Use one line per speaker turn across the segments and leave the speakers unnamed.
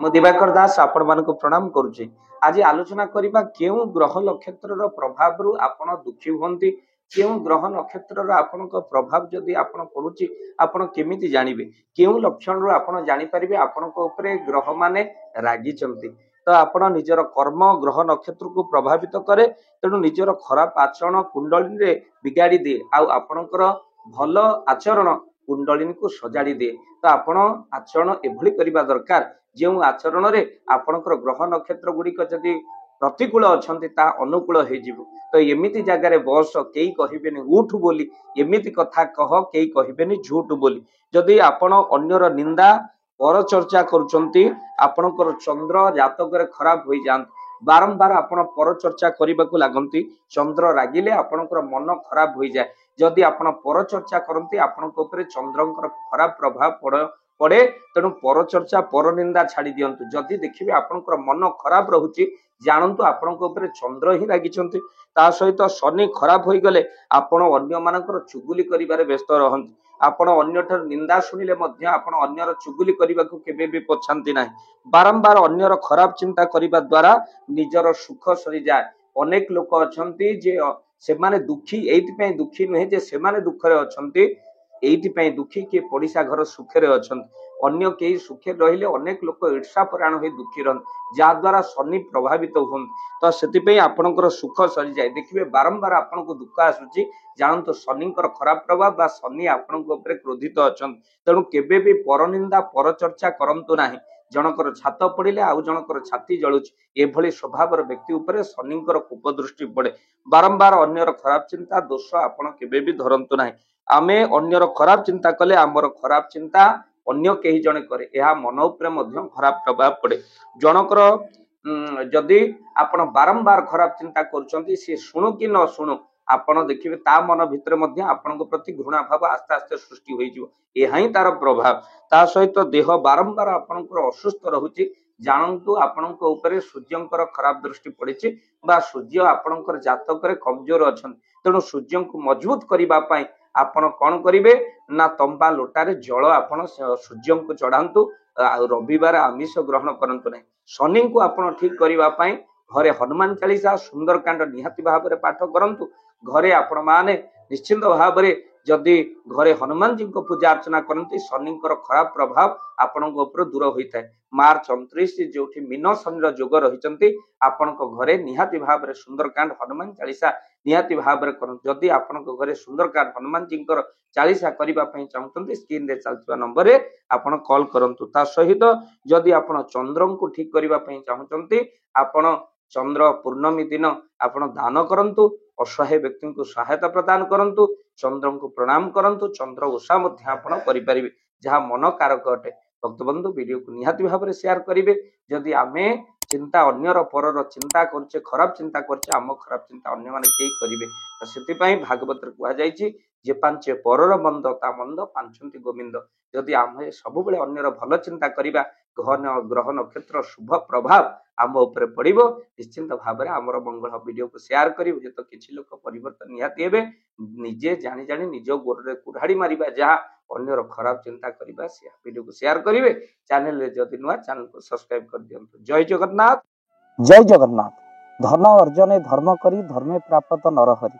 मु दिवाकर दास आपण मानक प्रणाम करुचे। आज आलोचना करिबा केउ ग्रह नक्षत्र प्रभाव रु आपण दुखी होंती, केउ ग्रह नक्षत्र आपण प्रभाव जदि आपण पड़ुची आपण केमिति जानिबे, केउ लक्षण रु आपण जानि परिबे आपण को ऊपर ग्रह माने रागी चंती। तो आपण निजर कर्म ग्रह नक्षत्र को प्रभावित करे, तेणु निजर खराब आचरण कुंडली रे बिगाड़ी दिए आउ आपणकर भल आचरण कुंडलिनी को सजाड़ी दिए। तो आपण आचरण एभली करिबा दरकार जो आचरण रे आपणकर ग्रह नक्षत्र गुड़िक जदि प्रतिकूल अछंती ता अनुकूल हे जिवो। तो एमिति जगह रे बस केई कहिबेनी उठ बोली, एमिति कथा कह केई कहिबेनी झूठ बोली। जदि आपण अन्यर निंदा पर चर्चा करुचंती आपणकर चंद्र जातक रे खराब होई जान, बारंबार आपण पर चर्चा करने को लागंती, चंद्र रागिले आपणकर मन खराब होई जाए। जदि आपण पर चर्चा करंती आपणक ऊपर चंद्रंकर खराब प्रभाव पड़े, तेणु पर चर्चा पर निंदा छाड़ी दियंतु। जदि देखिबे आपणकर मन खराब रहुची जानंतु आपणक ऊपर चंद्र ही रागिचंती। ता सहित शनि खराब होई गले आपण अन्य मानकर चुगुली करिबारे व्यस्त रहंती। आपण अन्यठर निंदा शुणिले मध्य आपण अन्यर चुगुली करबाकू केबे भी पछांती नाही। बारंबार अन्यर खराब चिंता करिबा द्वारा निजर सुख सरी जाए। अनेक लोक अछंती जे सेमाने दुखी एइति दुखी नुहे जे सेमाने दुखरे अछंती, एइति दुखी के पड़िसा घर सुखेरे अछंती। अन्य केही सुखे रहिले अनेक लोक ईर्षा परायण होई दुखी रहन, जा द्वारा शनि प्रभावित होन। तो सेति आपणकर सुख सरी जाए। देखिबे बारंबार आपनको दुख आसुची, जानतो शनिकर खराब प्रभाव बा शनि आपणक ऊपर क्रोधित अछन। तेणु केबे भी परनिंदा पर चर्चा करंतु नाही। जनकर छात पड़िले आउ जनकर छाती जळुची, एभली स्वभावर व्यक्ति ऊपर शनिकर कोप दृष्टि पड़े। बारंबार अन्यर खराब चिंता दोष आपण केबे भी धरंतु नाही। आमे अन्यर खराब चिंता कले आमर खराब चिंता अन्य केही जने करे, एहा मन उपरे मध्य खराब प्रभाव पड़े। जनकर जदि आपण बारंबार खराब चिंता करूचंती, से शुणु कि न शुणु आपण देखिबे ता मन भितर मध्य आपनको प्रति घृणा भाव आस्ते आस्ते सृष्टि होई जिवो। एहा ही तार प्रभाव। ता सहित देह बारंबार आपणकर असुस्थ रहुची, जानंतु आपणको ऊपर सूर्यंकर खराब दृष्टि पड़िची बा सूर्य आपणकर जातक रे कमजोर अछन। तेणु सूर्य को मजबूत करिबा पई आपण कोन करिवे ना तंबा लोटारे जल आपण सूर्य को चढ़ांतु। रविवार आमिष ग्रहण करंतु नहीं। शनि को आपण ठीक करिबा पई घरे हनुमान चालीसा सुंदरकांड निहाती भाव में पाठ करंतु। घरे आपण माने निश्चिंत भाव में जदि घरे हनुमान जी को पूजा अर्चना करती, शनिकर खराब प्रभाव आपण ऊपर दूर होता है। मार्च 29 जो मीन शनि जोग रही आपण घरे निहाती भाव में सुंदरकांड हनुमान चालीसा निहाती भाव में कर। जदि आपण घरे सुंदरकांड हनुमान जी चालीसा करने चाहते स्क्रीन रे चलता नंबर रे आपण कॉल करंतु। ता सहित जदि आपण चंद्र को ठीक करने चाहते आपण चंद्र पूर्णमी दिन आपण दान करंतु, असहाय व्यक्ति को सहायता प्रदान करंतु, चंद्र को प्रणाम करंतु, चंद्र ओषा मध्य आपण करि परिबे जहा मन कारक अटे। भक्तबंधु वीडियो को निहाती भाव में शेयर करिवे। जदि आमे चिंता अन्यर परर चिंता करछे, खराब चिंता करछे, आम खराब चिंता अन्य माने केही करिवे। तो सेति पई भागवत रे कुआ जायछि जे पांचे परर मंद ता मंद पांचंती गोविंद। जदि आमे सब बेले अन्यर भल चिंता करिबा, ग्रह नक्षत्र शुभ प्रभाव आम ऊपर पड़िबो। निश्चिंत भाव में आमर मंगल वीडियो को शेयर करिवे जे तो किछि लोक परिवर्तन निहाती हेबे। निजे जानि जानि निज गोरे कुढ़ाड़ी मारिबा जहा अन्यर खराब चिंता करिबा से वीडियो को शेयर करिवे। चैनल रे जदि नुआ चैनल को सब्सक्राइब कर दियंतु। जय जगन्नाथ।
जय जगन्नाथ। धन अर्जने धर्म करी धर्मे प्राप्त नरहरि।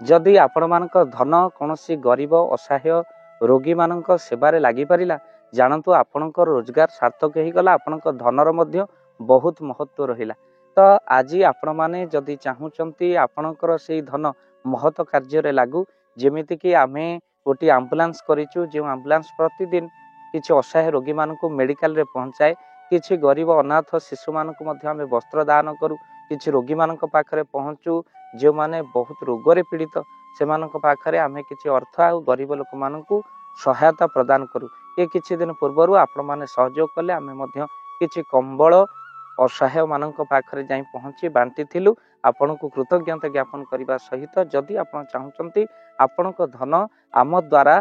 जदि आपण मानक धन कोनोसी गरीब असहाय रोगी मानक सेवारे लागि परिला, जानतु आपणक रोजगार सार्थक हो गला, आपणक धनर मध्य बहुत महत्व रहिला। तो आज आपण माने जदि चाहूचंती आपणकर से धन महत कार्य लागू, जेमिति कि आमे गोटी आम्बुलांस करिचु, जे आम्बुलांस प्रतिदिन किछि असहाय रोगी मानक मेडिकल रे पहुंचाए, किछि गरीब अनाथ शिशु मानक मध्य आमे वस्त्र दान करू, किछि रोगी मानक पाखरे पहुंचू जे माने बहुत रोग रे पीड़ित, से मानक पाखरे आमे किछि अर्थ आ गरीब लोक मानक सहायता प्रदान करू। ये किछि दिन पूर्वरु आपण माने सहयोग कले, आमे मध्य किछि कंबल असहाय मानक पाखरे जाई पहुंची बांटी थिलु। आपनको कृतज्ञता ज्ञापन करने सहित जदि आप चाहते आपण धन आम द्वारा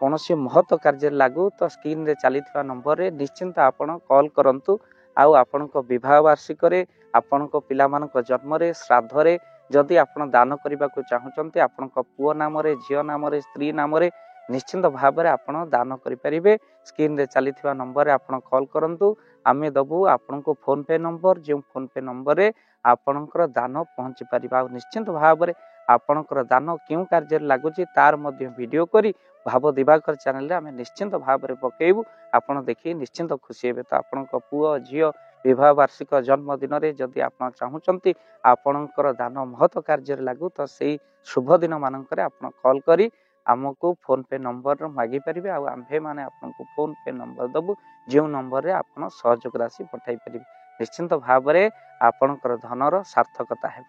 कौन महत्व कार्य लागू, तो स्क्रीन रे चली नंबर रे निश्चिंत आपण कॉल करंतु। आउ आपण विवाह वार्षिक आपण पिला मानक जन्म रे श्राद्ध रे जदि आपण दान करने को चाहते आपण पुओ नाम रे, झील नाम रे, स्त्री नाम रे ନିଶ୍ଚିନ୍ତ ଭାବରେ ଆପଣ ଦାନ କରିପାରିବେ। ସ୍କ୍ରିନରେ ଚାଲିଥିବା ନମ୍ବରରେ ଆପଣ କଲ୍ କରନ୍ତୁ, ଆମେ ଦେବୁ ଆପଣଙ୍କୁ ଫୋନ୍ ପେ ନମ୍ବର, ଯେଉଁ ଫୋନ୍ ପେ ନମ୍ବରରେ ଆପଣଙ୍କର ଦାନ ପହଞ୍ଚି ପାରିବ। ଆଉ ନିଶ୍ଚିନ୍ତ ଭାବରେ ଆପଣଙ୍କର ଦାନ କେଉଁ କାର୍ଯ୍ୟରେ ଲାଗୁଛି ତାର ମଧ୍ୟ ଭିଡ଼ିଓ କରି ଭାବ ଦିବାକର ଚ୍ୟାନେଲରେ ଆମେ ନିଶ୍ଚିନ୍ତ ଭାବରେ ପକାଇବୁ। ଆପଣ ଦେଖି ନିଶ୍ଚିନ୍ତ ଖୁସି ହେବେ। ତ ଆପଣଙ୍କ ପୁଅ ଝିଅ ବିବାହ ବାର୍ଷିକ ଜନ୍ମଦିନରେ ଯଦି ଆପଣ ଚାହୁଁଛନ୍ତି ଆପଣଙ୍କର ଦାନ ମହତ କାର୍ଯ୍ୟରେ ଲାଗୁ, ତ ସେଇ ଶୁଭ ଦିନ ମାନଙ୍କରେ ଆପଣ କଲ୍ କରି ଆମକୁ ଫୋନ୍ ପେ ନମ୍ବର ମାଗିପାରିବେ। ଆଉ ଆମ୍ଭେମାନେ ଆପଣଙ୍କୁ ଫୋନ୍ ପେ ନମ୍ବର ଦେବୁ, ଯେଉଁ ନମ୍ବରରେ ଆପଣ ସହଯୋଗ ରାଶି ପଠାଇ ପାରିବେ। ନିଶ୍ଚିନ୍ତ ଭାବରେ ଆପଣଙ୍କର ଧନର ସାର୍ଥକତା ହେବ।